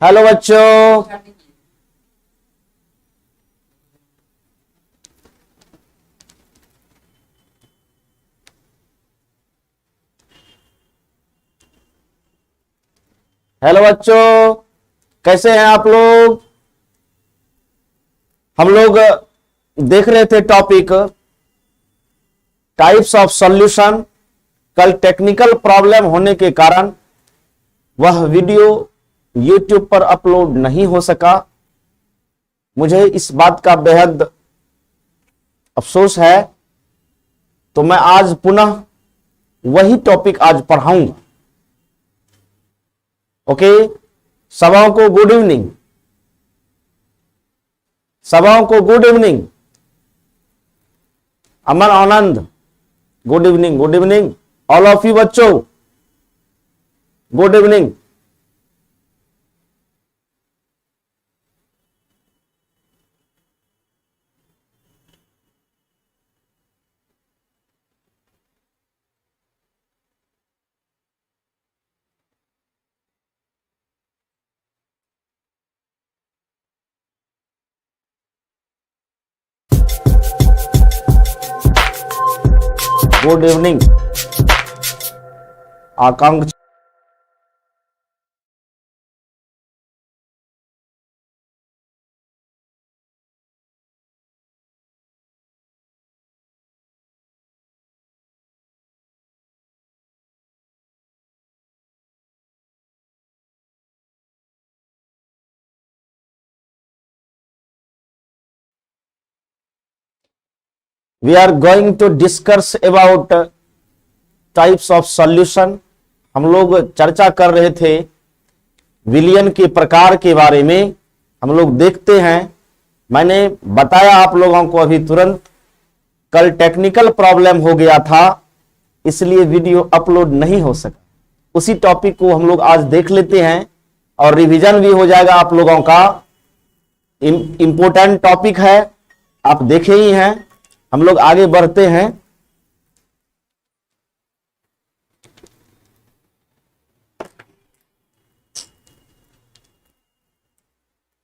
Hello बच्चों, hello बच्चों, कैसे हैं आप लोग। हम लोग देख रहे थे टॉपिक टाइप्स ऑफ सॉल्यूशन। कल टेक्निकल प्रॉब्लम होने के कारण वह वीडियो YouTube पर अपलोड नहीं हो सका। मुझे इस बात का बेहद अफसोस है, तो मैं आज पुनः वही टॉपिक आज पढ़ाऊंगा। ओके, सभाओं को गुड इवनिंग, सभाओं को good evening. Aman Anand good evening, good evening all of you बच्चों, गुड इवनिंग। गुड इवनिंग आकांक्षा। We are going to discuss about types of solution। हम लोग चर्चा कर रहे थे विलयन के प्रकार के बारे में। हम लोग देखते हैं, मैंने बताया आप लोगों को अभी तुरंत, कल टेक्निकल प्रॉब्लम हो गया था इसलिए वीडियो अपलोड नहीं हो सका। उसी टॉपिक को हम लोग आज देख लेते हैं और रिवीजन भी हो जाएगा आप लोगों का। इंपॉर्टेंट टॉपिक है, आप देखे ही हैं। हम लोग आगे बढ़ते हैं।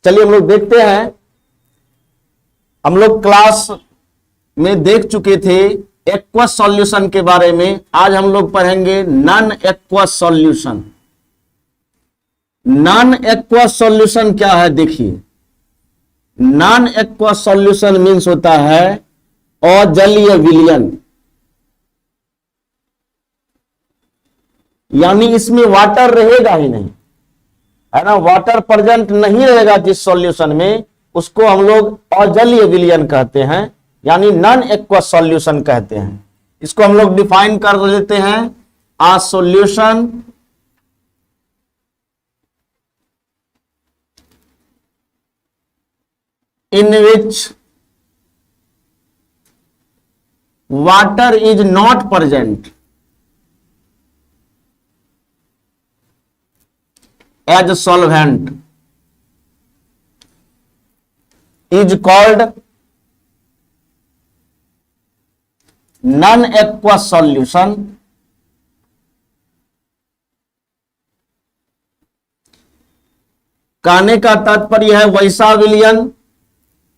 चलिए हम लोग देखते हैं। हम लोग क्लास में देख चुके थे एक्वस सॉल्यूशन के बारे में। आज हम लोग पढ़ेंगे non aqueous solution. Non aqueous solution क्या है देखिए। नॉन एक्वस सॉल्यूशन मीन्स होता है अजलीय विलयन, यानी इसमें वाटर रहेगा ही नहीं, है ना। वाटर प्रेजेंट नहीं रहेगा जिस सॉल्यूशन में, उसको हम लोग अजलीय विलयन कहते हैं, यानी नॉन एक्वस सॉल्यूशन कहते हैं। इसको हम लोग डिफाइन कर लेते हैं। A solution in which water is not present as solvent is called non-aqueous solution। कहने का तात्पर्य है वैसा विलयन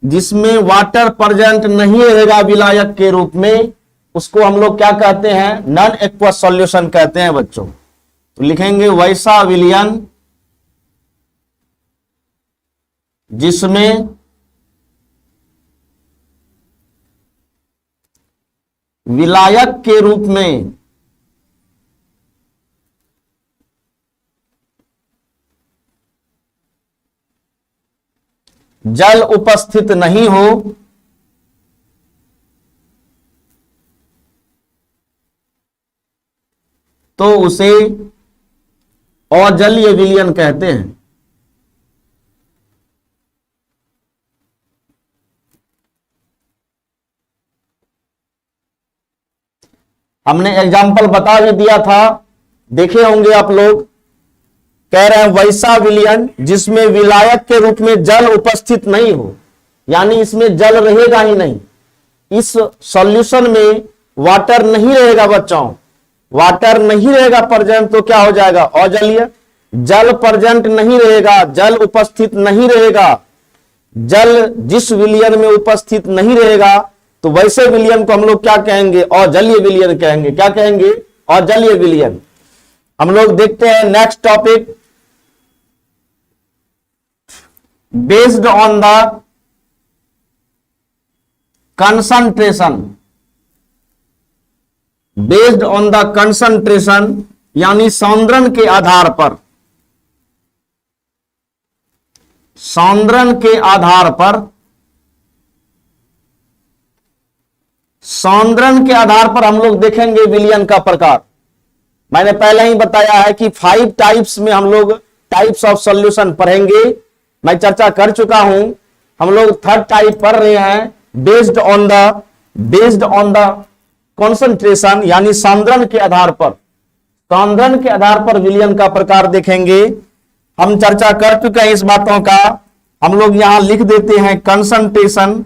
जिसमें वाटर प्रेजेंट नहीं रहेगा विलायक के रूप में, उसको हम लोग क्या कहते हैं, नॉन एक्वस सॉल्यूशन कहते हैं बच्चों। तो लिखेंगे वैसा विलयन जिसमें विलायक के रूप में जल उपस्थित नहीं हो, तो उसे अजलीय विलयन कहते हैं। हमने एग्जाम्पल बता भी दिया था, देखे होंगे आप लोग। कह रहे हैं वैसा विलयन जिसमें विलायक के रूप में जल उपस्थित नहीं हो, यानी इसमें जल रहेगा ही नहीं। इस सॉल्यूशन में वाटर नहीं रहेगा बच्चों, वाटर नहीं रहेगा प्रेजेंट, तो क्या हो जाएगा अजलीय। जल प्रेजेंट नहीं रहेगा, जल उपस्थित नहीं रहेगा, जल जिस विलयन में उपस्थित नहीं रहेगा तो वैसे विलयन को हम लोग क्या कहेंगे? अजलीय विलयन कहेंगे। क्या कहेंगे? अजलीय विलयन। हम लोग देखते हैं next topic, based on the concentration. Based on the concentration यानी सांद्रण के आधार पर, सांद्रण के आधार पर, सांद्रण के आधार पर हम लोग देखेंगे विलयन का प्रकार। मैंने पहले ही बताया है कि 5 टाइप्स में हम लोग टाइप्स ऑफ सॉल्यूशन पढ़ेंगे। मैं चर्चा कर चुका हूं। हम लोग 3rd टाइप पढ़ रहे हैं, बेस्ड ऑन द कॉन्सेंट्रेशन यानी सांद्रण के आधार पर। सांद्रण के आधार पर विलयन का प्रकार देखेंगे। हम चर्चा कर चुके हैं इस बातों का। हम लोग यहां लिख देते हैं कंसंट्रेशन,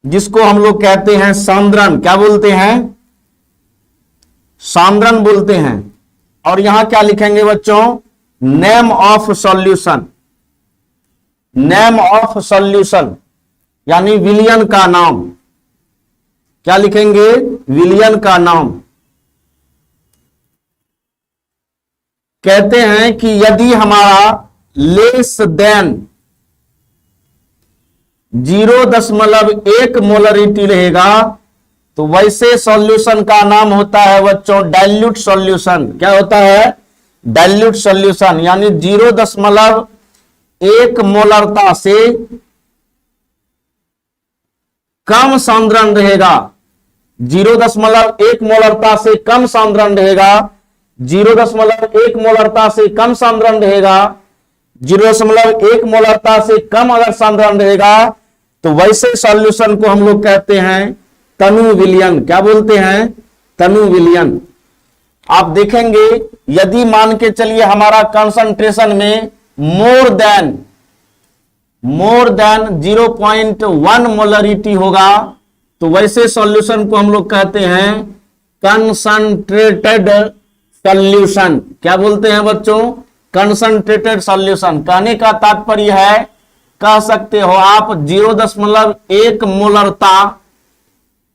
जिसको हम लोग कहते हैं सांद्रण। क्या बोलते हैं? सांद्रण बोलते हैं। और यहां क्या लिखेंगे बच्चों? Name of solution. Name of solution यानी विलयन का नाम। क्या लिखेंगे? विलयन का नाम। कहते हैं कि यदि हमारा लेस देन 0.1 मोलरिटी रहेगा तो वैसे सॉल्यूशन का नाम होता है बच्चों डाइल्यूट सॉल्यूशन। क्या होता है? डाइल्यूट सॉल्यूशन यानी 0.1 मोलरता से कम सांद्रण रहेगा। 0.1 मोलरता से कम सांद्रण रहेगा। 0.1 मोलरता से कम सांद्रण रहेगा। 0.1 मोलरता से कम अगर सांद्रण रहेगा तो वैसे सॉल्यूशन को हम लोग कहते हैं तनु विलयन। क्या बोलते हैं? तनु विलयन। आप देखेंगे यदि मान के चलिए हमारा कंसंट्रेशन में मोर देन 0.1 मोलरिटी होगा तो वैसे सॉल्यूशन को हम लोग कहते हैं कंसंट्रेटेड सॉल्यूशन। क्या बोलते हैं बच्चों? Concentrated solution. कहने का तात्पर्य है, कह सकते हो आप 0.1 मोलरता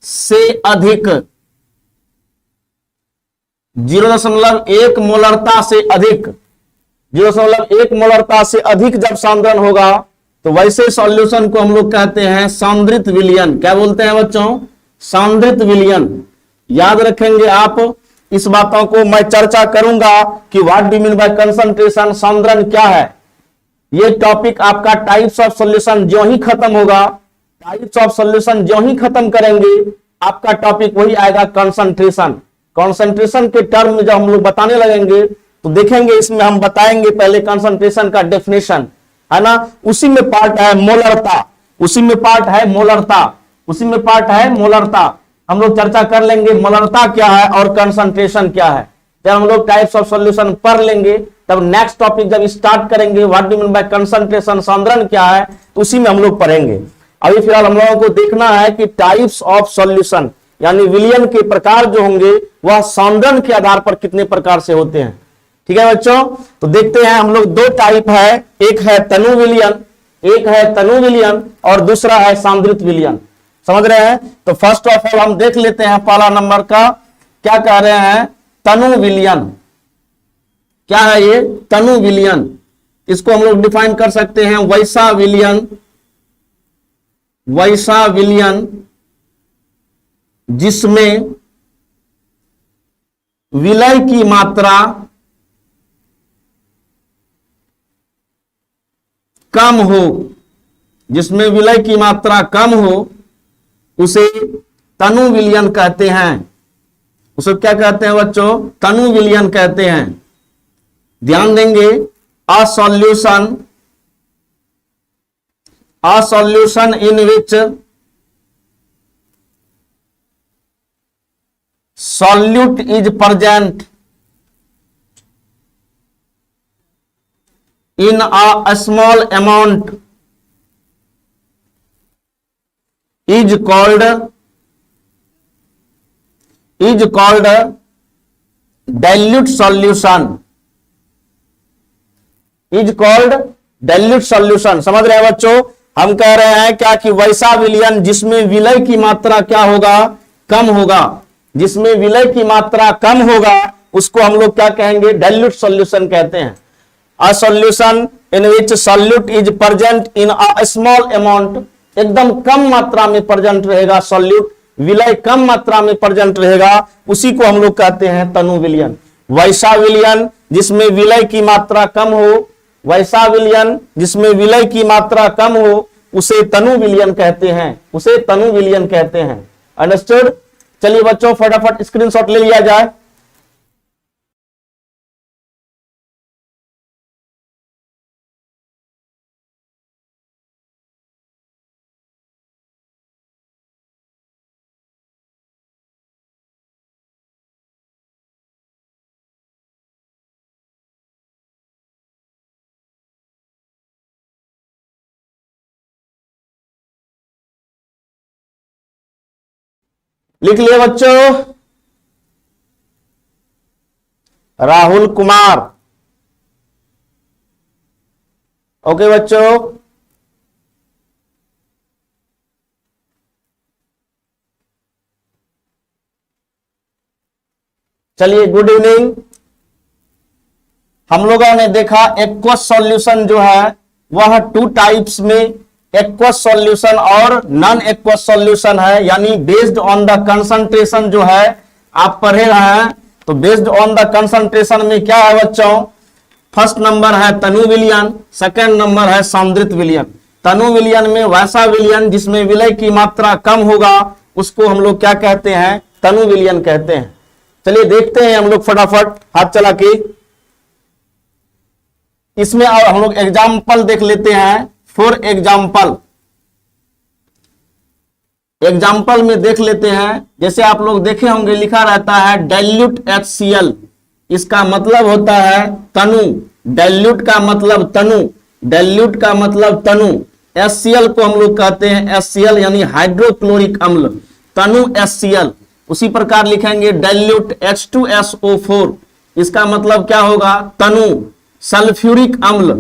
से अधिक, 0.1 मोलरता से अधिक, 0.1 मोलरता से अधिक जब सांद्रण होगा तो वैसे सॉल्यूशन को हम लोग कहते हैं सांद्रित विलयन। क्या बोलते हैं बच्चों? सांद्रित विलयन। याद रखेंगे आप इस बातों को। मैं चर्चा करूंगा कि what do mean by concentration, सांद्रण क्या है। ये टॉपिक आपका टाइप्स ऑफ सॉल्यूशन जो ही खत्म होगा, टाइप्स ऑफ सॉल्यूशन जो ही खत्म करेंगे आपका टॉपिक वही आएगा कंसंट्रेशन। कंसंट्रेशन के टर्म में जब हम लोग बताने लगेंगे तो देखेंगे इसमें हम बताएंगे पहले कंसंट्रेशन का डेफिनेशन, है ना। उसी में पार्ट है मोलरता, उसी में पार्ट है मोलरता, उसी में पार्ट है मोलरता। हम लोग चर्चा कर लेंगे मोलरता क्या है और कंसंट्रेशन क्या है। जब हम लोग टाइप्स ऑफ सॉल्यूशन पढ़ लेंगे तब नेक्स्ट टॉपिक जब स्टार्ट करेंगे what do mean by concentration, सांद्रण क्या है, तो उसी में हम लोग पढ़ेंगे। अभी फिलहाल हम लोगों को देखना है कि टाइप्स ऑफ सॉल्यूशन यानी विलयन के प्रकार जो होंगे वह सांद्रण के आधार पर कितने प्रकार से होते हैं। ठीक है बच्चों, तो देखते हैं हम लोग 2 टाइप है, एक है तनु विलयन, एक है तनु विलयन और दूसरा है सांद्रित विलयन। समझ रहे हैं? तो फर्स्ट ऑफ ऑल हम देख लेते हैं पहला नंबर का, क्या कह रहे हैं? तनु विलयन। क्या है ये? तनु विलयन। इसको हम लोग डिफाइन कर सकते हैं वैसा विलयन, वैसा विलयन जिसमें विलय की मात्रा कम हो, जिसमें विलय की मात्रा कम हो उसे तनु विलयन कहते हैं। उसे क्या कहते हैं बच्चों? तनु विलयन कहते हैं। ध्यान देंगे, a solution in which solute is present in a small amount is called dilute solution. Is called dilute solution. समझ रहे हैं बच्चों, हम कह रहे हैं क्या कि वैसा विलयन जिसमें विलय की मात्रा क्या होगा, कम होगा, जिसमें विलय की मात्रा कम होगा उसको हम लोग क्या कहेंगे, डाइल्यूट सॉल्यूशन कहते हैं। A solution in which solute is present in a small amount, एकदम कम मात्रा में प्रेजेंट रहेगा सॉल्यूट, विलय कम मात्रा में प्रेजेंट रहेगा, उसी को हम लोग कहते हैं तनु विलयन। वैसा विलयन जिसमें विलय की मात्रा कम हो, वैसा विलयन जिसमें विलय की मात्रा कम हो उसे तनु विलयन कहते हैं, उसे तनु विलयन कहते हैं। अंडरस्टूड। चलिए बच्चों फटाफट स्क्रीनशॉट ले लिया जाए। लिख लिए बच्चों, राहुल कुमार। ओके बच्चों, चलिए गुड इवनिंग। हम लोगों ने देखा एक्वस सॉल्यूशन जो है वह टू टाइप्स में एक्वस सॉल्यूशन और नॉन एक्वस सॉल्यूशन है, यानी बेस्ड ऑन द कंसंट्रेशन जो है आप पढ़े रहे हैं। तो बेस्ड ऑन द कंसंट्रेशन में क्या है बच्चों, फर्स्ट नंबर है तनु विलयन, सेकंड नंबर है सांद्रित विलयन। तनु विलयन में वैसा विलयन जिसमें विलय की मात्रा कम होगा उसको हम लोग क्या कहते हैं, तनु विलयन कहते हैं। चलिए देखते हैं हम लोग फटाफट हाथ चला के। इसमें हम लोग एग्जाम्पल देख लेते हैं। फॉर एग्जाम्पल में देख लेते हैं, जैसे आप लोग देखे होंगे लिखा रहता है डाइल्यूट HCl, इसका मतलब होता है तनु। डाइल्यूट का मतलब तनु, डाइल्यूट का मतलब तनु। HCl को हम लोग कहते हैं HCl यानी हाइड्रोक्लोरिक अम्ल, तनु HCl। उसी प्रकार लिखेंगे डाइल्यूट H2SO4, इसका मतलब क्या होगा, तनु। सल्फ्यूरिक अम्ल,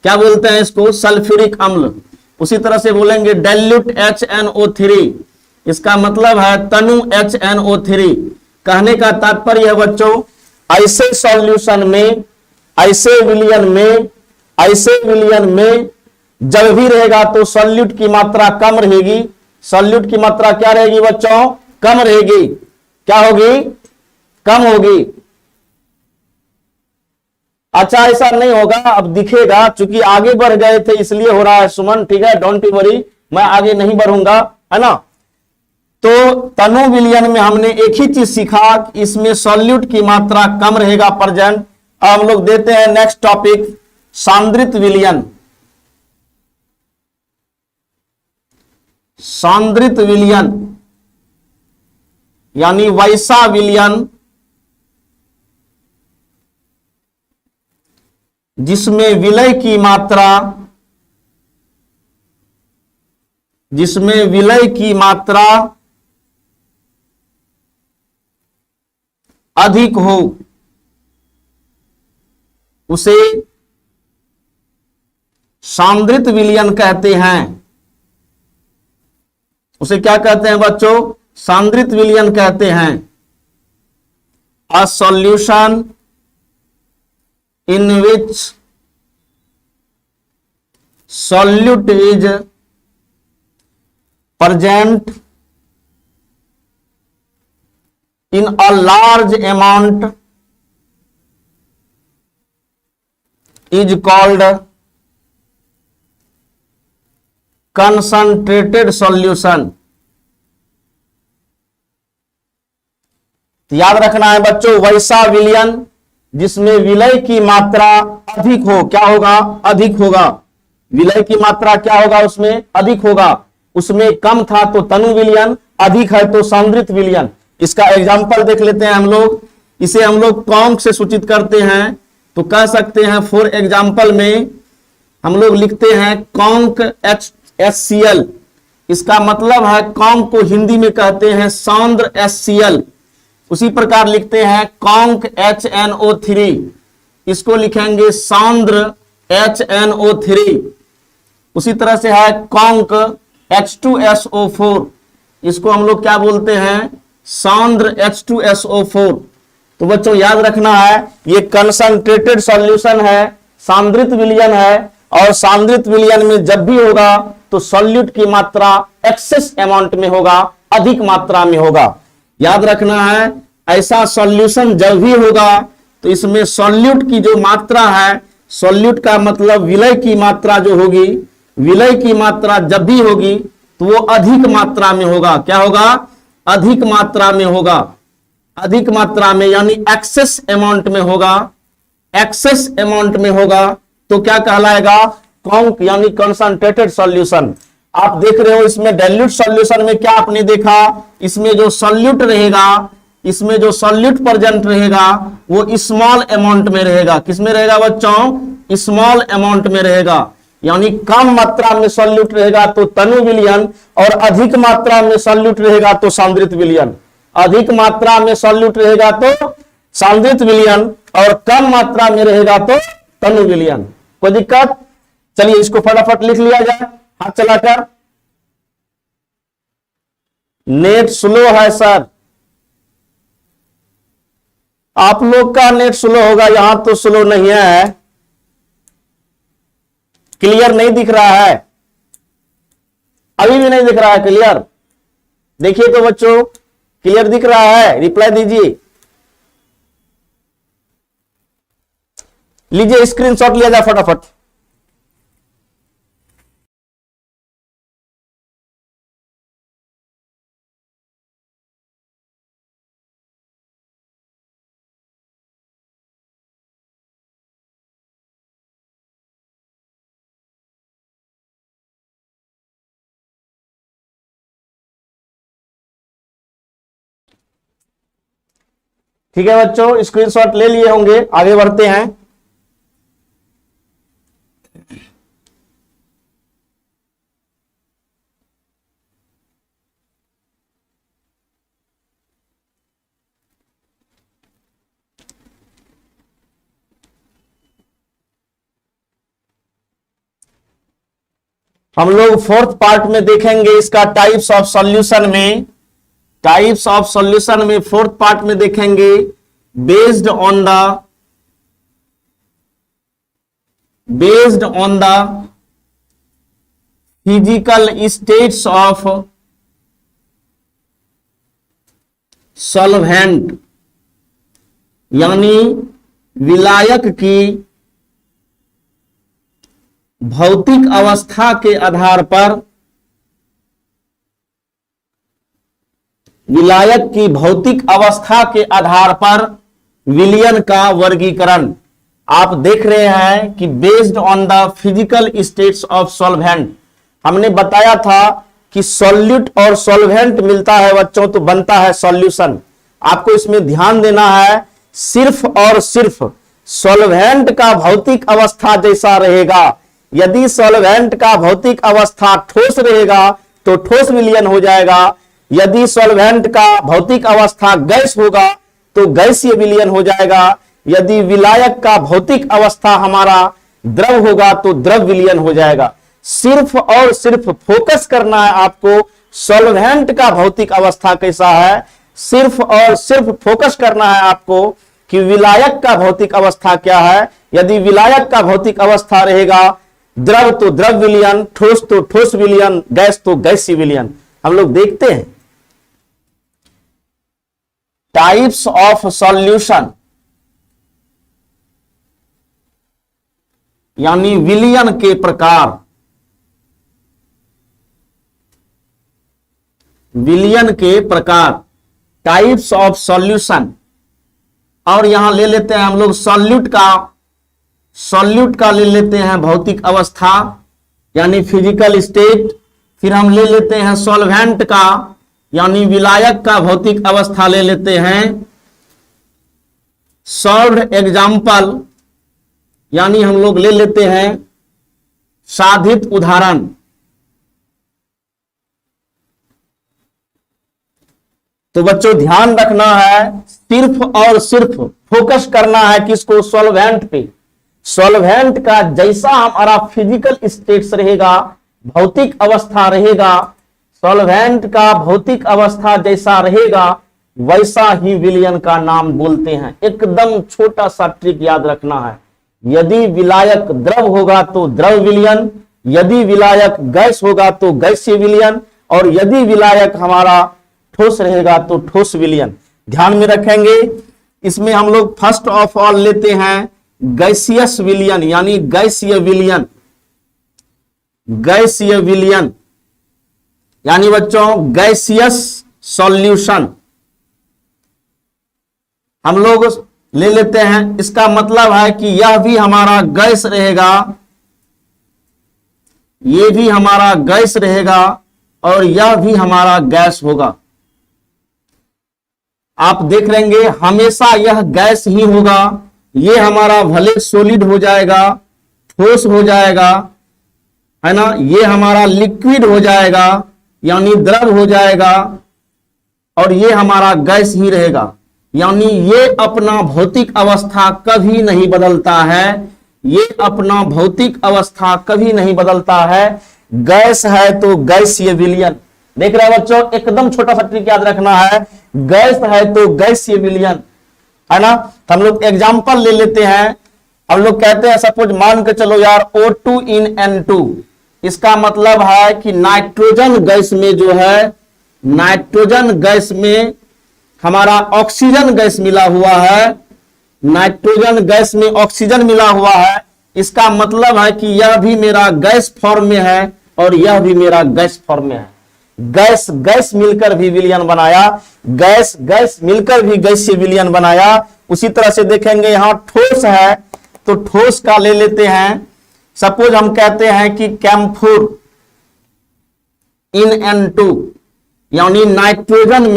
क्या बोलते हैं इसको, सल्फ्यूरिक अम्ल। उसी तरह से बोलेंगे डाइल्यूट HNO3, इसका मतलब है तनु HNO3। कहने का तात्पर्य है बच्चों, ऐसे सॉल्यूशन में, ऐसे विलयन में जब भी रहेगा तो सॉल्यूट की मात्रा कम रहेगी। सॉल्यूट की मात्रा क्या रहेगी बच्चों, कम रहेगी। क्या होगी, कम होगी। अच्छा ऐसा नहीं होगा, अब दिखेगा, चूंकि आगे बढ़ गए थे इसलिए हो रहा है सुमन, ठीक है, डोंट वरी, मैं आगे नहीं बढ़ूंगा, है ना। तो तनु विलयन में हमने एक ही चीज सीखा, इसमें सॉल्यूट की मात्रा कम रहेगा प्रेजेंट। अब हम लोग देते हैं नेक्स्ट टॉपिक, सांद्रित विलयन। सांद्रित विलयन यानी वैसा विलयन जिसमें विलय की मात्रा अधिक हो, उसे सांद्रित विलयन कहते हैं। उसे क्या कहते हैं बच्चों, सांद्रित विलयन कहते हैं। A solution in which solute is present in a large amount is called concentrated solution। याद रखना है बच्चों, वैसा विलयन जिसमें विलय की मात्रा अधिक हो, क्या होगा, अधिक होगा। विलय की मात्रा क्या होगा, उसमें अधिक होगा। उसमें कम था तो तनु विलयन, अधिक है तो सांद्रित विलयन। इसका एग्जांपल देख लेते हैं हम लोग। इसे हम लोग कॉन्क से सूचित करते हैं, तो कह सकते हैं फॉर एग्जांपल में हम लोग लिखते हैं कॉन्क HCl, इसका मतलब है कॉन्क को हिंदी में कहते हैं सांद्र HCl। उसी प्रकार लिखते हैं कॉन्क HNO3, इसको लिखेंगे सांद्र HNO3। उसी तरह से है कॉन्क H2SO4, इसको हम लोग क्या बोलते हैं, सांद्र H2SO4। तो बच्चों याद रखना है ये कंसंट्रेटेड सॉल्यूशन है, सांद्रित विलयन है, और सांद्रित विलयन में जब भी होगा तो सॉल्यूट की मात्रा एक्सेस अमाउंट में होगा, अधिक मात्रा में होगा। याद रखना है ऐसा सॉल्यूशन जब भी होगा तो इसमें सॉल्यूट की जो मात्रा है, सॉल्यूट का मतलब विलय की मात्रा जो होगी, विलय की मात्रा जब भी होगी तो वो अधिक मात्रा में होगा। क्या होगा, अधिक मात्रा में होगा, अधिक मात्रा में यानी एक्सेस अमाउंट में होगा, एक्सेस अमाउंट में होगा तो क्या कहलाएगा, कॉन्क यानी कंसंट्रेटेड सॉल्यूशन। आप देख रहे हो इसमें डाइल्यूट सॉल्यूशन में क्या आपने देखा, इसमें जो सॉल्यूट रहेगा, इसमें जो सॉल्यूट प्रेजेंट रहेगा वो स्मॉल अमाउंट में रहेगा। किसमें रहेगा बच्चों, स्मॉल अमाउंट में रहेगा, यानी कम मात्रा में सॉल्यूट रहेगा तो तनु विलयन, और अधिक मात्रा में सॉल्यूट रहेगा तो सांद्रित विलयन। अधिक मात्रा में सॉल्यूट रहेगा तो सांद्रित विलयन, और कम मात्रा में रहेगा तो तनु विलयन। कोई दिक्कत, चलिए इसको फटाफट लिख लिया जाए हाथ चलाकर। नेट स्लो है सर, आप लोग का नेट स्लो होगा, यहां तो स्लो नहीं है, क्लियर नहीं दिख रहा है, अभी भी नहीं दिख रहा है क्लियर। देखिए तो बच्चों क्लियर दिख रहा है, रिप्लाई दीजिए, लीजिए स्क्रीनशॉट लिया जाए फटाफट। ठीक है बच्चों, स्क्रीनशॉट ले लिए होंगे, आगे बढ़ते हैं। हम लोग फोर्थ पार्ट में देखेंगे इसका टाइप्स ऑफ सॉल्यूशन में, टाइप्स ऑफ सॉल्यूशन में फोर्थ पार्ट में देखेंगे based on the physical states of solvent, यानी विलायक की भौतिक अवस्था के आधार पर, विलायक की भौतिक अवस्था के आधार पर विलयन का वर्गीकरण। आप देख रहे हैं कि based on the physical states of solvent, हमने बताया था कि सॉल्यूट और सॉल्वेंट मिलता है बच्चों तो बनता है सॉल्यूशन। आपको इसमें ध्यान देना है, सिर्फ और सिर्फ सॉल्वेंट का भौतिक अवस्था जैसा रहेगा। यदि सॉल्वेंट का भौतिक अवस्था ठोस रहेगा तो ठोस विलयन हो जाएगा, यदि सॉल्वेंट का भौतिक अवस्था गैस होगा तो गैसीय विलयन हो जाएगा, यदि विलायक का भौतिक अवस्था हमारा द्रव होगा तो द्रव विलयन हो जाएगा। सिर्फ और सिर्फ फोकस करना है आपको, सॉल्वेंट का भौतिक अवस्था कैसा है, सिर्फ और सिर्फ फोकस करना है आपको कि विलायक का भौतिक अवस्था क्या है। यदि विलायक का भौतिक अवस्था रहेगा द्रव तो द्रव विलयन, ठोस तो ठोस विलयन, गैस तो गैसीय विलयन। हम लोग देखते हैं टाइप्स ऑफ सॉल्यूशन, यानी विलयन के प्रकार, विलयन के प्रकार, टाइप्स ऑफ सॉल्यूशन। और यहां ले लेते हैं हम लोग सॉल्यूट का ले लेते हैं भौतिक अवस्था यानी फिजिकल स्टेट, फिर हम ले लेते हैं सॉल्वेंट का यानी विलायक का भौतिक अवस्था ले लेते हैं, सॉल्व्ड एग्जाम्पल यानी हम लोग ले लेते हैं साधित उदाहरण। तो बच्चों ध्यान रखना है, सिर्फ और सिर्फ फोकस करना है किसको, सॉल्वेंट पे। सॉल्वेंट का जैसा हमारा फिजिकल स्टेट्स रहेगा, भौतिक अवस्था रहेगा, सॉल्वेंट का भौतिक अवस्था जैसा रहेगा वैसा ही विलयन का नाम बोलते हैं। एकदम छोटा सा ट्रिक याद रखना है, यदि विलायक द्रव होगा तो द्रव विलयन, यदि विलायक गैस होगा तो गैसीय विलयन, और यदि विलायक हमारा ठोस रहेगा तो ठोस विलयन। ध्यान में रखेंगे। इसमें हम लोग फर्स्ट ऑफ ऑल लेते हैं गैसियस विलयन, यानी गैसीय विलयन। गैसीय विलयन यानी बच्चों गैसियस सॉल्यूशन हम लोग ले लेते हैं। इसका मतलब है कि यह भी हमारा गैस रहेगा, यह भी हमारा गैस रहेगा, और यह भी हमारा गैस होगा। आप देख लेंगे हमेशा यह गैस ही होगा। यह हमारा भले सॉलिड हो जाएगा, ठोस हो जाएगा, है ना, ये हमारा लिक्विड हो जाएगा यानी द्रव हो जाएगा, और ये हमारा गैस ही रहेगा। यानी ये अपना भौतिक अवस्था कभी नहीं बदलता है, ये अपना भौतिक अवस्था कभी नहीं बदलता है। गैस है तो गैसीय विलयन। देख रहे हैं बच्चों, एकदम छोटा सा ट्रिक याद रखना है, गैस है तो गैसीय विलयन, है ना। तो हम लोग एग्जांपल ले लेते हैं। हम लोग कहते हैं सपोज मान के चलो यार O2 इन N2, इसका मतलब है कि नाइट्रोजन गैस में जो है, नाइट्रोजन गैस में हमारा ऑक्सीजन गैस मिला हुआ है, नाइट्रोजन गैस में ऑक्सीजन मिला हुआ है। इसका मतलब है कि यह भी मेरा गैस फॉर्म में है और यह भी मेरा गैस फॉर्म में है। गैस गैस मिलकर भी विलयन बनाया, गैस गैस मिलकर भी गैसीय विलयन बनाया। उसी तरह से देखेंगे यहां ठोस है तो ठोस का ले लेते हैं। सपोज हम कहते हैं कि कैम्फोर इन N2, यानी नाइट्रोजन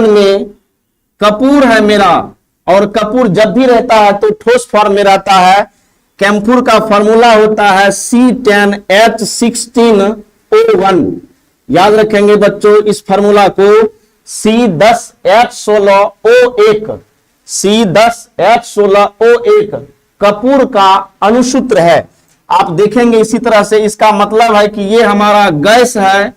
में कपूर है मेरा, और कपूर जब भी रहता है तो ठोस फॉर्म में रहता है। कैम्फोर का फॉर्मूला होता है C10H16O1। याद रखेंगे बच्चों इस फॉर्मूला को, C10H16O1, C10H16O1 कपूर का अणुसूत्र है। आप देखेंगे इसी तरह से, इसका मतलब है कि ये हमारा गैस है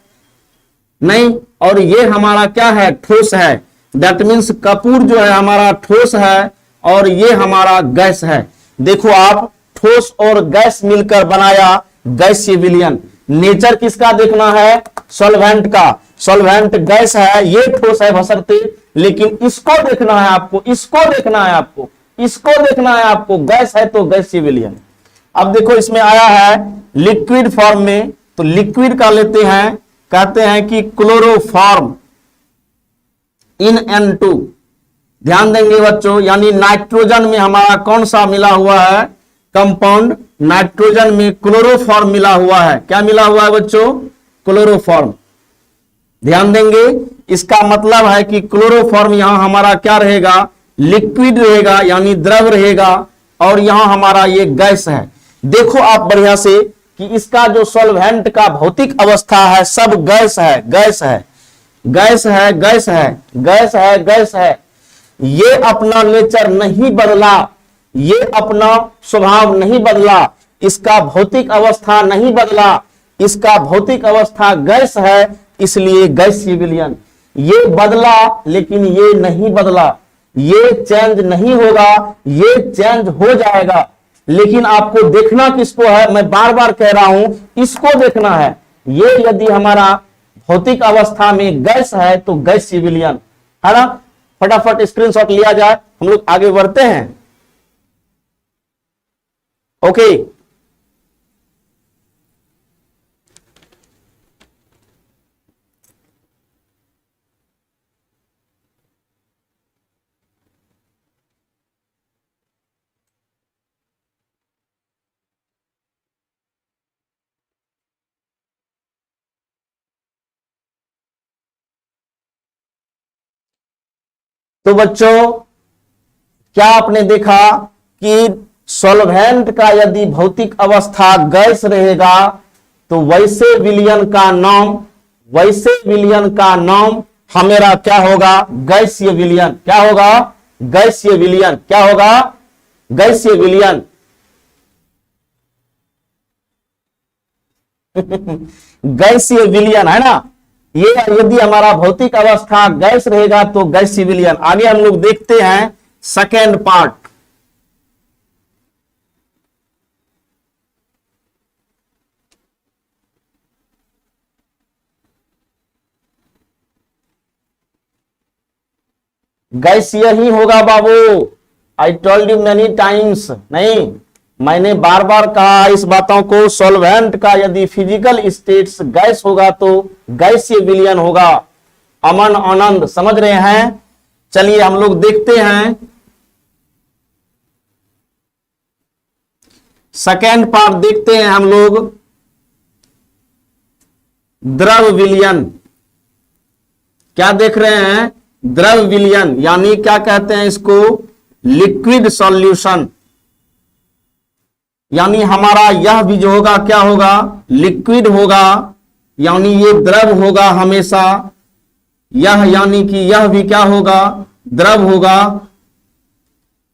नहीं, और ये हमारा क्या है, ठोस है। दैट मीन्स कपूर जो है हमारा ठोस है और ये हमारा गैस है। देखो आप, ठोस और गैस मिलकर बनाया गैसीय विलयन। नेचर किसका देखना है, सॉल्वेंट का। सॉल्वेंट गैस है, ये ठोस है बशर्ते, लेकिन इसको देखना है आपको, इसको देखना है आपको, इसको देखना है आपको, गैस है तो गैसीय विलयन। अब देखो इसमें आया है लिक्विड फॉर्म में, तो लिक्विड का लेते हैं, कहते हैं कि क्लोरोफॉर्म इन N2। ध्यान देंगे बच्चों, यानी नाइट्रोजन में हमारा कौन सा मिला हुआ है, कंपाउंड। नाइट्रोजन में क्लोरोफॉर्म मिला हुआ है। क्या मिला हुआ है बच्चों, क्लोरोफॉर्म। ध्यान देंगे, इसका मतलब है कि क्लोरोफॉर्म यहां हमारा क्या रहेगा, लिक्विड रहेगा यानी द्रव रहेगा, और यहां हमारा ये गैस है। देखो आप बढ़िया से कि इसका जो सॉल्वेंट का भौतिक अवस्था है सब गैस है, गैस है, गैस है, गैस है, गैस है, गैस है। ये अपना नेचर नहीं बदला, ये अपना स्वभाव नहीं बदला, इसका भौतिक अवस्था नहीं बदला, इसका भौतिक अवस्था गैस है, इसलिए गैसीय विलयन। ये बदला लेकिन ये नहीं बदला, ये चेंज नहीं होगा, ये चेंज हो जाएगा। लेकिन आपको देखना किसको है, मैं बार बार कह रहा हूं, इसको देखना है। ये यदि हमारा भौतिक अवस्था में गैस है तो गैसीय विलयन, है ना। फटाफट स्क्रीनशॉट लिया जाए, हम लोग आगे बढ़ते हैं। ओके, तो बच्चों क्या आपने देखा कि सॉल्वेंट का यदि भौतिक अवस्था गैस रहेगा तो वैसे विलयन का नाम, वैसे विलयन का नाम हमेरा क्या होगा, गैसीय विलयन। क्या होगा, गैसीय विलयन। क्या होगा? गैसीय विलयन। गैसीय विलयन है ना। ये यदि हमारा भौतिक अवस्था गैस रहेगा तो गैसीय विलयन। आगे हम लोग देखते हैं सेकेंड पार्ट। गैसीय ही होगा बाबू। I told you many times. नहीं, मैंने बार बार कहा इस बातों को। सॉल्वेंट का यदि फिजिकल स्टेट्स गैस होगा तो गैसीय विलयन होगा। अमन आनंद समझ रहे हैं? चलिए हम लोग देखते हैं सेकेंड पार्ट। देखते हैं हम लोग द्रव विलयन। क्या देख रहे हैं? द्रव विलयन, यानी क्या कहते हैं इसको? Liquid solution. यानी हमारा यह भी जो होगा क्या होगा? लिक्विड होगा, यानी ये द्रव होगा हमेशा। यह यानी कि यह भी क्या होगा? द्रव होगा।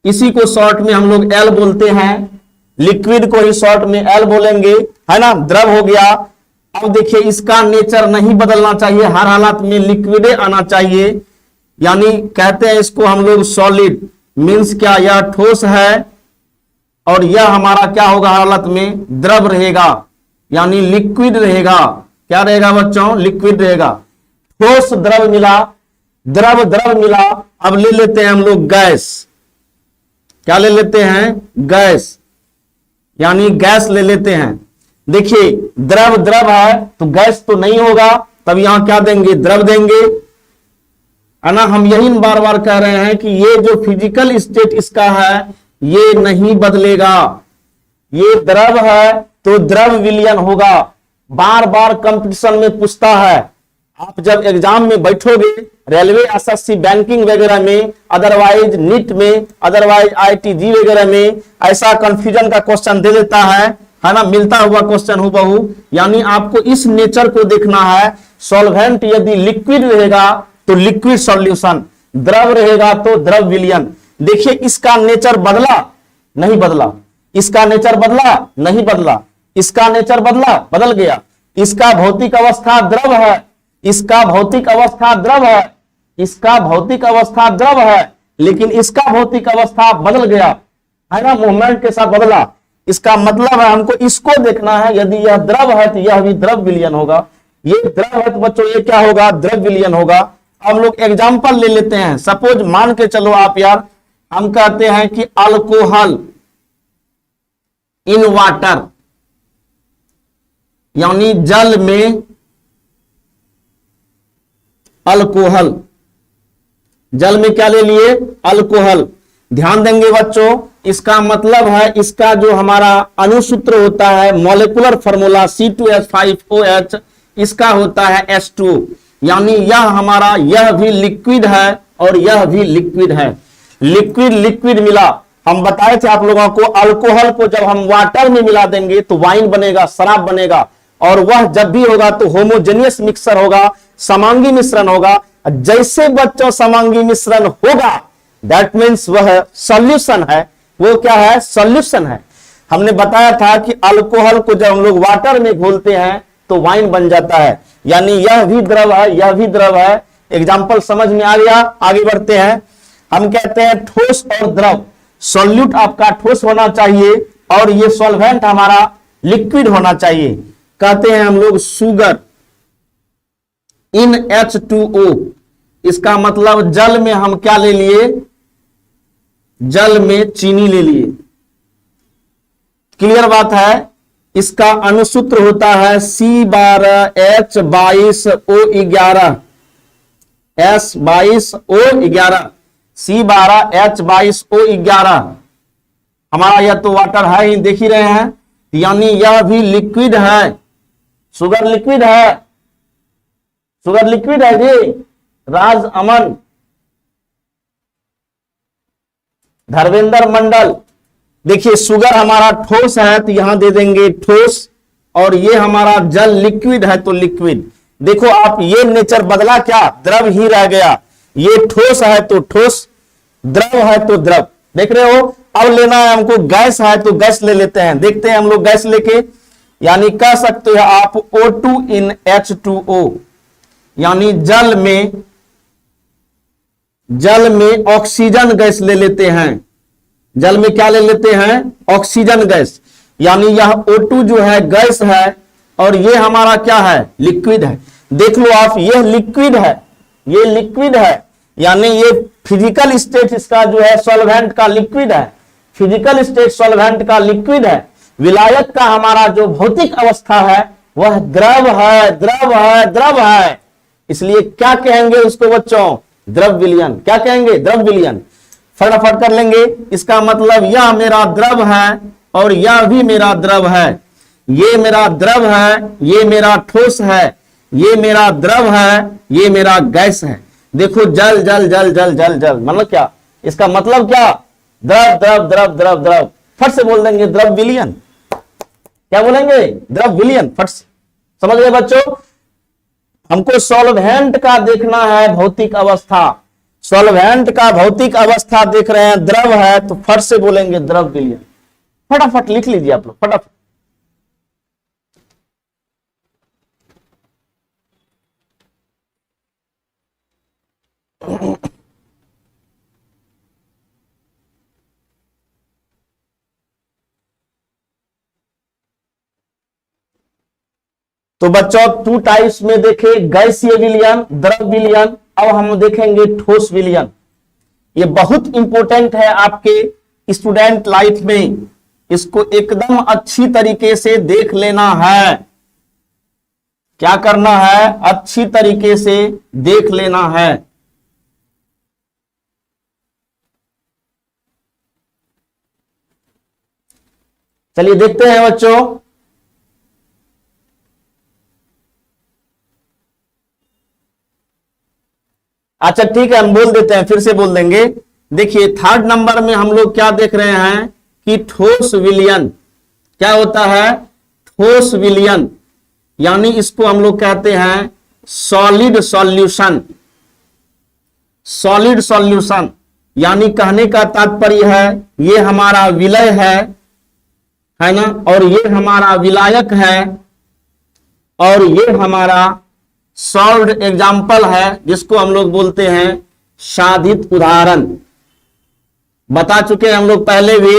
इसी को शॉर्ट में हम लोग एल बोलते हैं। लिक्विड को ही शॉर्ट में एल बोलेंगे, है ना। द्रव हो गया। अब देखिए इसका नेचर नहीं बदलना चाहिए, हर हालत में लिक्विड आना चाहिए। यानी कहते हैं इसको हम लोग सॉलिड। मीन्स क्या? यह ठोस है और यह हमारा क्या होगा? हालत में द्रव रहेगा, यानी लिक्विड रहेगा। क्या रहेगा बच्चों? लिक्विड रहेगा। ठोस द्रव मिला, द्रव द्रव मिला। अब ले लेते हैं हम लोग गैस। क्या ले लेते हैं? गैस, यानी गैस ले लेते हैं। देखिए द्रव द्रव है तो गैस तो नहीं होगा, तब यहां क्या देंगे? द्रव देंगे, है ना। हम यही बार बार कह रहे हैं कि ये जो फिजिकल स्टेट इसका है ये नहीं बदलेगा। ये द्रव है तो द्रव विलयन होगा। बार बार कंपटीशन में पूछता है। आप जब एग्जाम में बैठोगे, रेलवे एसएससी बैंकिंग वगैरह में, अदरवाइज नीट में, अदरवाइज आईटीजी वगैरह में, ऐसा कंफ्यूजन का क्वेश्चन दे देता है ना। मिलता हुआ क्वेश्चन हूबहू। यानी आपको इस नेचर को देखना है। सॉल्वेंट यदि लिक्विड रहेगा तो लिक्विड सॉल्यूशन, द्रव रहेगा तो द्रव विलयन। देखिए इसका नेचर बदला? नहीं बदला। इसका नेचर बदला? नहीं बदला। इसका नेचर बदला? बदल गया। इसका भौतिक अवस्था द्रव है, इसका भौतिक अवस्था द्रव है, इसका भौतिक अवस्था द्रव है, लेकिन इसका भौतिक अवस्था बदल गया, है ना। मूवमेंट के साथ बदला। इसका मतलब है हमको इसको देखना है। यदि यह द्रव है तो यह भी द्रव विलयन होगा। ये द्रव है तो बच्चों ये क्या होगा? द्रव विलयन होगा। हम लोग एग्जांपल ले लेते हैं। सपोज मान के चलो आप यार, हम कहते हैं कि अल्कोहल इन वाटर, यानी जल में अल्कोहल। जल में क्या ले लिए? अल्कोहल। ध्यान देंगे बच्चों, इसका मतलब है इसका जो हमारा अणुसूत्र होता है, मॉलिक्यूलर फार्मूला C2H5OH, इसका होता है H2। यानी यह हमारा, यह भी लिक्विड है और यह भी लिक्विड है। लिक्विड लिक्विड मिला। हम बताए थे आप लोगों को, अल्कोहल को जब हम वाटर में मिला देंगे तो वाइन बनेगा, शराब बनेगा। और वह जब भी होगा तो होमोजेनियस मिक्सर होगा, समांगी मिश्रण होगा। जैसे बच्चों समांगी मिश्रण होगा, दैट मीन्स वह सॉल्यूशन है। वो क्या है? सॉल्यूशन है। हमने बताया था कि अल्कोहल को जब हम लोग वाटर में घोलते हैं तो वाइन बन जाता है। यानी यह भी द्रव है, यह भी द्रव है। एग्जाम्पल समझ में आ गया? आगे बढ़ते हैं। हम कहते हैं ठोस और द्रव। सॉल्यूट आपका ठोस होना चाहिए और ये सॉल्वेंट हमारा लिक्विड होना चाहिए। कहते हैं हम लोग सुगर इन H2O। इसका मतलब जल में हम क्या ले लिए? जल में चीनी ले लिए। क्लियर बात है? इसका अणुसूत्र होता है C12H22O11, S22O11, C12H22O11। हमारा यह तो वाटर है ही, देख ही रहे हैं। यानी यह भी लिक्विड है। शुगर लिक्विड है, शुगर लिक्विड है जी। राज अमन, धर्मेंद्र मंडल, देखिए शुगर हमारा ठोस है तो यहां दे देंगे ठोस, और ये हमारा जल लिक्विड है तो लिक्विड। देखो आप, ये नेचर बदला क्या? द्रव ही रह गया। ये ठोस है तो ठोस, द्रव है तो द्रव, देख रहे हो। अब लेना है हमको गैस है तो गैस ले लेते हैं, देखते हैं हम लोग गैस लेके, यानी कह सकते हो आप O2 in H2O, यानी जल में ऑक्सीजन गैस ले लेते हैं। जल में क्या ले लेते हैं? ऑक्सीजन गैस, यानी यह O2 जो है गैस है और ये हमारा क्या है? लिक्विड है। देख लो आप, यह लिक्विड है, ये लिक्विड है, यानी ये फिजिकल स्टेट इसका जो है सॉल्वेंट का लिक्विड है, फिजिकल स्टेट सॉल्वेंट का लिक्विड है। विलायक का हमारा जो भौतिक अवस्था है वह द्रव है, द्रव है, द्रव है। इसलिए क्या कहेंगे उसको बच्चों? द्रव विलयन। क्या कहेंगे? द्रव विलयन। फटाफट कर लेंगे। इसका मतलब यह मेरा द्रव है और यह भी मेरा द्रव है, ये मेरा द्रव है, ये मेरा ठोस है, ये मेरा द्रव है, ये मेरा गैस है। देखो जल जल जल जल जल जल, मतलब क्या? इसका मतलब क्या? द्रव द्रव द्रव द्रव द्रव। फट से बोल देंगे द्रव विलयन। क्या बोलेंगे? द्रव विलयन। फट से समझ गए बच्चों? हमको सॉल्वेंट का देखना है भौतिक अवस्था, सॉल्वेंट का भौतिक अवस्था देख रहे हैं, द्रव है, तो फट से बोलेंगे द्रव विलयन। फटाफट लिख लीजिए आप लोग, फटाफट। तो बच्चों 2 टाइप्स में देखे, गैसीय विलयन, द्रव विलयन। अब हम देखेंगे ठोस विलयन। ये बहुत इंपॉर्टेंट है आपके स्टूडेंट लाइफ में, इसको एकदम अच्छी तरीके से देख लेना है। क्या करना है? अच्छी तरीके से देख लेना है। चलिए देखते हैं बच्चों। अच्छा ठीक है, हम बोल देते हैं, फिर से बोल देंगे। देखिए 3rd नंबर में हम लोग क्या देख रहे हैं कि ठोस विलयन। क्या होता है? ठोस विलयन, यानी इसको हम लोग कहते हैं सॉलिड सॉल्यूशन। सॉलिड सॉल्यूशन यानी कहने का तात्पर्य है ये हमारा विलय है ना, और ये हमारा विलायक है, और ये हमारा सॉल्व्ड एग्जाम्पल है, जिसको हम लोग बोलते हैं साधित उदाहरण। बता चुके हैं हम लोग पहले भी,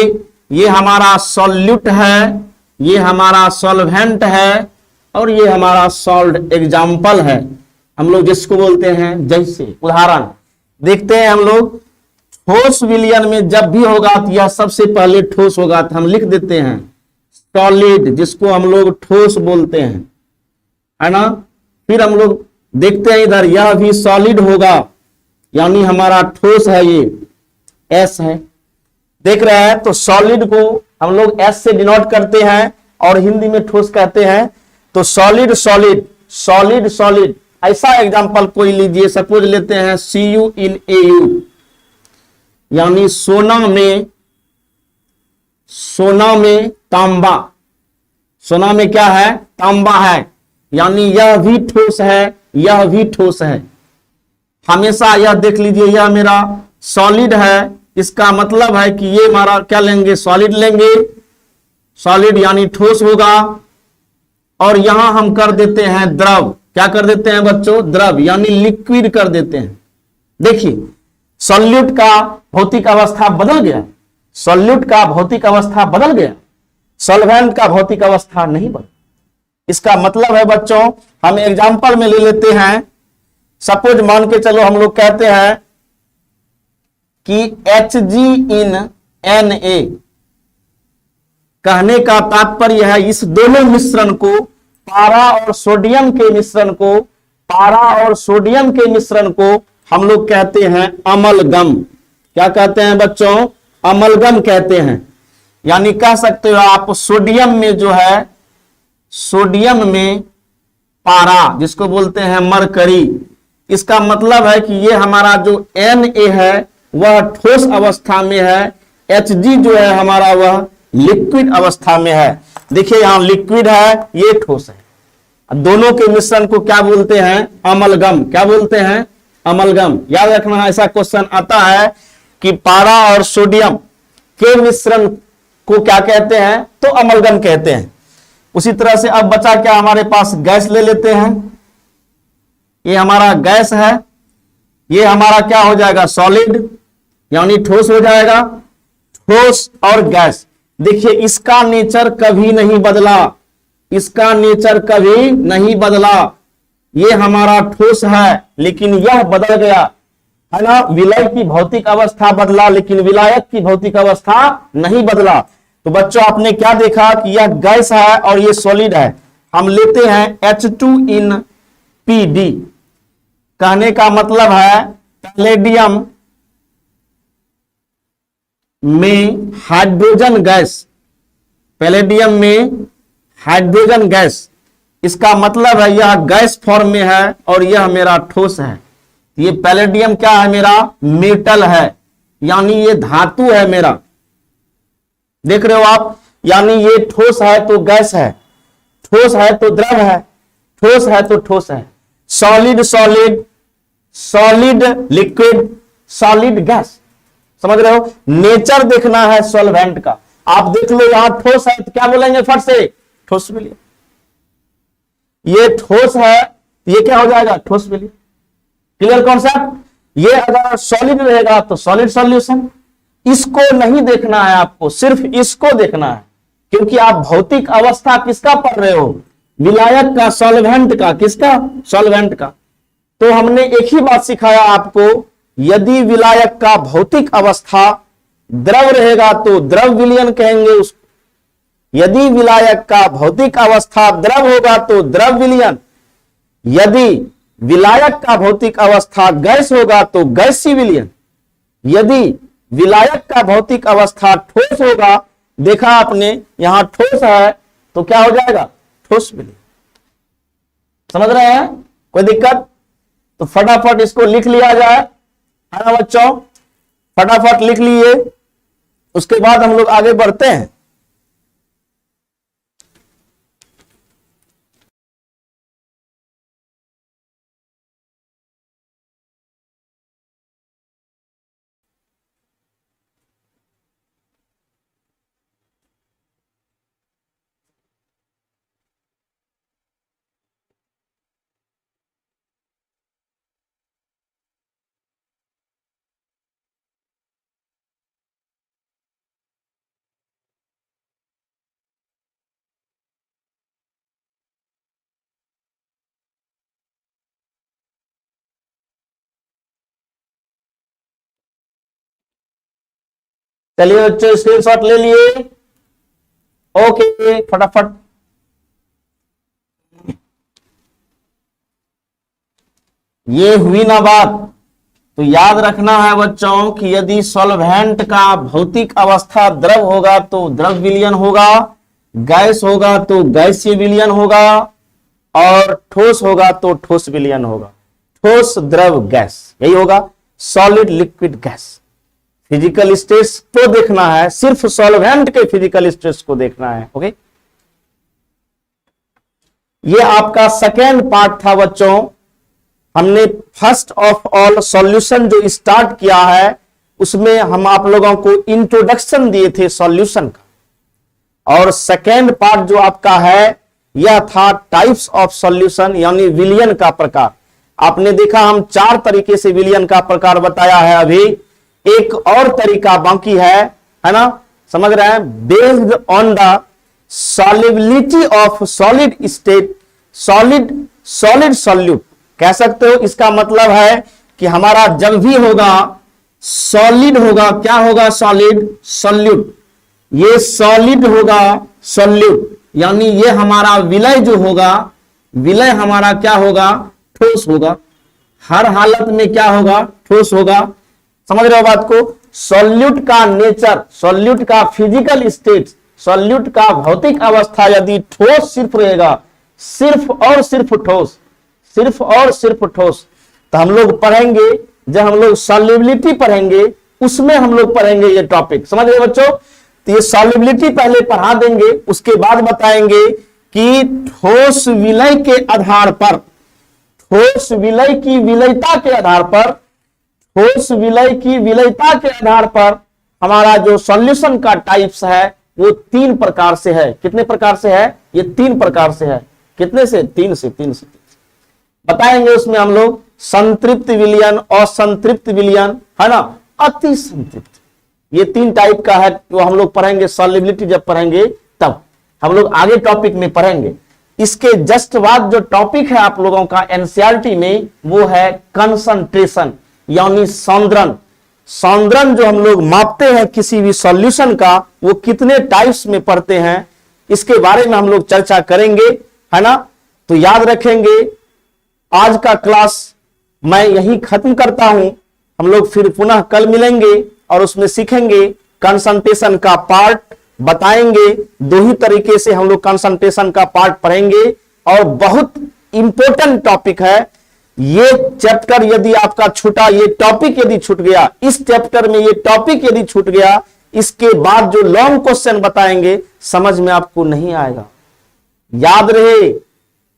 ये हमारा सॉल्यूट है, ये हमारा सॉल्वेंट है, और ये हमारा सॉल्व्ड एग्जाम्पल है, हम लोग जिसको बोलते हैं जैसे उदाहरण। देखते हैं हम लोग ठोस विलयन में जब भी होगा तो यह सबसे पहले ठोस होगा, तो हम लिख देते हैं सॉलिड, जिसको हम लोग ठोस बोलते हैं, है ना। फिर हम लोग देखते हैं इधर, यह भी सॉलिड होगा, यानी हमारा ठोस है, ये एस है, देख रहे हैं। तो सॉलिड को हम लोग एस से डिनोट करते हैं और हिंदी में ठोस कहते हैं। तो सॉलिड सॉलिड सॉलिड सॉलिड, ऐसा एग्जांपल कोई लीजिए, सपोज लेते हैं Cu in Au, यानी सोना में तांबा। सोना में क्या है? तांबा है, यानी यह भी ठोस है, यह भी ठोस है। हमेशा यह देख लीजिए, यह मेरा सॉलिड है, इसका मतलब है कि ये हमारा क्या लेंगे? सॉलिड लेंगे, सॉलिड यानी ठोस होगा। और यहां हम कर देते हैं द्रव। क्या कर देते हैं बच्चों? द्रव, यानी लिक्विड कर देते हैं। देखिए सॉल्यूट का भौतिक अवस्था बदल गया, सॉल्यूट का भौतिक अवस्था बदल गया, सॉल्वेंट का भौतिक अवस्था नहीं बदल। इसका मतलब है बच्चों, हम एग्जाम्पल में ले लेते हैं। सपोज मान के चलो हम लोग कहते हैं कि Hg in Na, कहने का तात्पर्य है इस दोनों मिश्रण को, पारा और सोडियम के मिश्रण को, पारा और सोडियम के मिश्रण को हम लोग कहते हैं अमलगम। क्या कहते हैं बच्चों? अमलगम कहते हैं। यानी कह सकते हो आप सोडियम में जो है, सोडियम में पारा, जिसको बोलते हैं मरकरी, इसका मतलब है कि ये हमारा जो Na है वह ठोस अवस्था में है, Hg जो है हमारा वह लिक्विड अवस्था में है। देखिए यहां लिक्विड है, ये ठोस है। दोनों के मिश्रण को क्या बोलते हैं? अमलगम। क्या बोलते हैं? अमलगम। याद रखना, ऐसा क्वेश्चन आता है कि पारा और सोडियम के मिश्रण को क्या कहते हैं, तो अमलगम कहते हैं। उसी तरह से अब बचा क्या हमारे पास, गैस ले लेते हैं। ये हमारा गैस है, ये हमारा क्या हो जाएगा, सॉलिड यानी ठोस हो जाएगा। ठोस और गैस, देखिए इसका नेचर कभी नहीं बदला, इसका नेचर कभी नहीं बदला। ये हमारा ठोस है लेकिन यह बदल गया, है ना। विलय की भौतिक अवस्था बदला लेकिन विलायक की भौतिक अवस्था नहीं बदला। तो बच्चों आपने क्या देखा कि यह गैस है और ये सॉलिड है। हम लेते हैं H2 कहने का मतलब है पैलेडियम में हाइड्रोजन गैस, पैलेडियम में हाइड्रोजन गैस, इसका मतलब है यह गैस फॉर्म में है और यह मेरा ठोस है। ये पैलेडियम क्या है, मेरा मेटल है, यानी ये धातु है मेरा, देख रहे हो आप। यानी ये ठोस है तो गैस है, ठोस है तो द्रव है, ठोस है तो ठोस है। Solid solid, solid liquid, solid gas, समझ रहे हो। नेचर देखना है सॉल्वेंट का। आप देख लो यहां ठोस है तो क्या बोलेंगे फट से, ठोस विलय। ये ठोस है तो ये क्या हो जाएगा, ठोस विलय। Clear concept. ये अगर सॉलिड रहेगा तो सॉलिड सॉल्यूशन। इसको नहीं देखना है आपको, सिर्फ इसको देखना है, क्योंकि आप भौतिक अवस्था किसका पढ़ रहे हो, विलायक का, सॉल्वेंट का, किसका, सॉल्वेंट का। तो हमने एक ही बात सिखाया आपको, यदि विलायक का भौतिक अवस्था द्रव रहेगा तो द्रव विलयन कहेंगे उसको। यदि विलायक का भौतिक अवस्था द्रव होगा तो द्रव विलयन। यदि विलायक का भौतिक अवस्था गैस होगा तो गैसीय विलयन। यदि विलायक का भौतिक अवस्था ठोस होगा, देखा आपने यहां ठोस है तो क्या हो जाएगा, ठोस विलयन। समझ रहे हैं, कोई दिक्कत। तो फटाफट इसको लिख लिया जाए, है ना बच्चों, फटाफट लिख लिए, उसके बाद हम लोग आगे बढ़ते हैं। चलिए बच्चों स्क्रीनशॉट ले लिए, ओके फटाफट। ये हुई ना बात। तो याद रखना है बच्चों कि यदि सॉल्वेंट का भौतिक अवस्था द्रव होगा तो द्रव विलयन होगा, गैस होगा तो गैसीय विलयन होगा, और ठोस होगा तो ठोस विलयन होगा। ठोस द्रव गैस, यही होगा solid liquid gas. Physical states को देखना है, सिर्फ सॉल्वेंट के फिजिकल स्टेट्स को देखना है। ओके, ये आपका सेकेंड पार्ट था बच्चों। हमने फर्स्ट ऑफ ऑल सॉल्यूशन जो स्टार्ट किया है उसमें हम आप लोगों को इंट्रोडक्शन दिए थे सॉल्यूशन का, और सेकेंड पार्ट जो आपका है यह था टाइप्स ऑफ सॉल्यूशन, यानी विलयन का प्रकार। आपने देखा हम 4 तरीके से विलयन का प्रकार बताया है, अभी एक और तरीका बाकी है ना, समझ रहे हैं। Based on the solubility of solid state, solid solute कह सकते हो। इसका मतलब है कि हमारा जब भी होगा सॉलिड होगा, क्या होगा, सॉलिड सॉल्यूट। ये सॉलिड होगा सॉल्यूट, यानी ये हमारा विलय जो होगा, विलय हमारा क्या होगा, ठोस होगा। हर हालत में क्या होगा, ठोस होगा। समझ रहे हो बात को। सॉल्यूट का नेचर, सॉल्यूट का फिजिकल स्टेट, सॉल्यूट का भौतिक अवस्था यदि ठोस सिर्फ रहेगा, सिर्फ और सिर्फ ठोस, सिर्फ और सिर्फ ठोस, तो हम लोग पढ़ेंगे, जब हम लोग सॉल्युबिलिटी पढ़ेंगे उसमें हम लोग पढ़ेंगे ये टॉपिक। समझ रहे बच्चों। तो ये सॉल्युबिलिटी पहले पढ़ा देंगे, उसके बाद बताएंगे कि ठोस विलय के आधार पर, ठोस विलय की विलयता के आधार पर ठोस विलय की विलयता के आधार पर हमारा जो सॉल्यूशन का टाइप्स है वो 3 प्रकार से है। कितने प्रकार से है? ये 3 प्रकार से है। कितने से? 3 से। बताएंगे उसमें हम लोग संतृप्त विलयन, असंतृप्त विलयन, है ना, अति संतृप्त। ये 3 टाइप का है जो हम लोग पढ़ेंगे। सॉल्युबिलिटी जब पढ़ेंगे तब हम लोग आगे टॉपिक में पढ़ेंगे। इसके जस्ट बाद जो टॉपिक है आप लोगों का एनसीईआरटी में वो है कंसंट्रेशन, यानी सौंद्रण। सौंद्रण जो हम लोग मापते हैं किसी भी सॉल्यूशन का, वो कितने टाइप्स में पढ़ते हैं, इसके बारे में हम लोग चर्चा करेंगे, है ना। तो याद रखेंगे। आज का क्लास मैं यही खत्म करता हूं। हम लोग फिर पुनः कल मिलेंगे और उसमें सीखेंगे कंसंट्रेशन का पार्ट, बताएंगे 2 ही तरीके से हम लोग कंसंट्रेशन का पार्ट पढ़ेंगे। और बहुत इंपॉर्टेंट टॉपिक है ये चैप्टर। यदि आपका छूटा, ये टॉपिक यदि छूट गया, इस चैप्टर में ये टॉपिक यदि छूट गया, इसके बाद जो लॉन्ग क्वेश्चन बताएंगे समझ में आपको नहीं आएगा। याद रहे,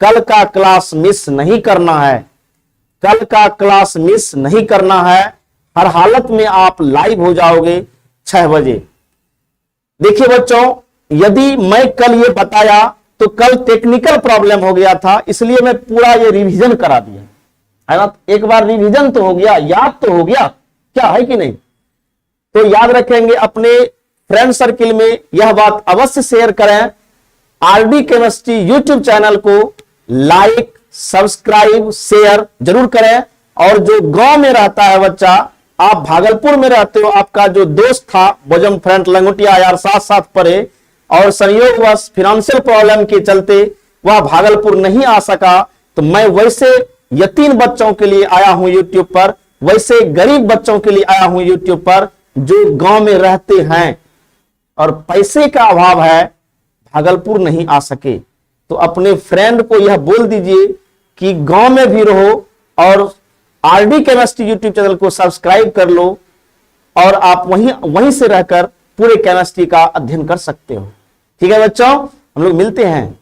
कल का क्लास मिस नहीं करना है। कल का क्लास मिस नहीं करना है। हर हालत में आप लाइव हो जाओगे 6 बजे। देखिए बच्चों, यदि मैं कल ये बताया तो कल टेक्निकल प्रॉब्लम हो गया था, इसलिए मैं पूरा ये रिवीजन करा दिया, है ना। एक बार रिवीजन तो हो गया, याद तो हो गया, क्या है कि नहीं। तो याद रखेंगे, अपने फ्रेंड सर्किल में यह बात अवश्य शेयर करें। आरडी केमिस्ट्री यूट्यूब चैनल को लाइक, सब्सक्राइब, शेयर जरूर करें। और जो गांव में रहता है बच्चा, आप भागलपुर में रहते हो, आपका जो दोस्त था बोजम फ्रेंड लंगोटिया यार साथ पढ़े, और संयोगवश फाइनेंशियल प्रॉब्लम के चलते वह भागलपुर नहीं आ सका, तो मैं वैसे यतीम बच्चों के लिए आया हूं यूट्यूब पर, वैसे गरीब बच्चों के लिए आया हूं यूट्यूब पर जो गांव में रहते हैं और पैसे का अभाव है, भागलपुर नहीं आ सके। तो अपने फ्रेंड को यह बोल दीजिए कि गांव में भी रहो और आरडी केमिस्ट्री यूट्यूब चैनल को सब्सक्राइब कर लो, और आप वहीं से रहकर पूरे केमिस्ट्री का अध्ययन कर सकते हो। ठीक है बच्चों, हम लोग मिलते हैं।